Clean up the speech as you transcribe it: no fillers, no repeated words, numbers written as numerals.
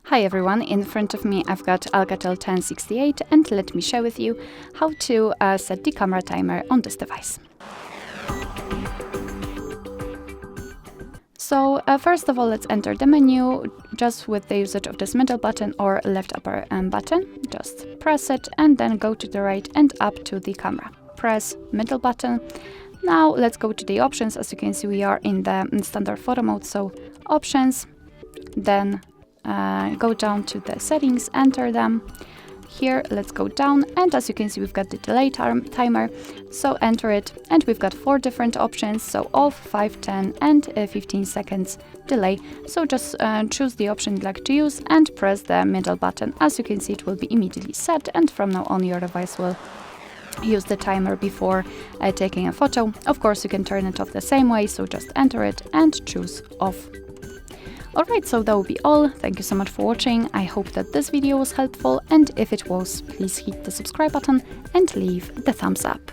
Hi everyone, in front of me I've got ALCATEL 1068 and let me share with you how to set the camera timer on this device. So first of all, let's enter the menu just with the usage of this middle button or left upper button. Just press it and then go to the right and up to the camera. Press middle button. Now let's go to the options. As you can see, we are in the standard photo mode, so options, then go down to the settings, enter them. Here, let's go down, and as you can see, we've got the delay timer, so enter it, and we've got 4 different options, so off, 5, 10, and 15 seconds delay. So just choose the option you'd like to use and press the middle button. As you can see, it will be immediately set, and from now on your device will use the timer before taking a photo. Of course, you can turn it off the same way, so just enter it and choose off. Alright, so that will be all. Thank you so much for watching. I hope that this video was helpful, and if it was, please hit the subscribe button and leave the thumbs up.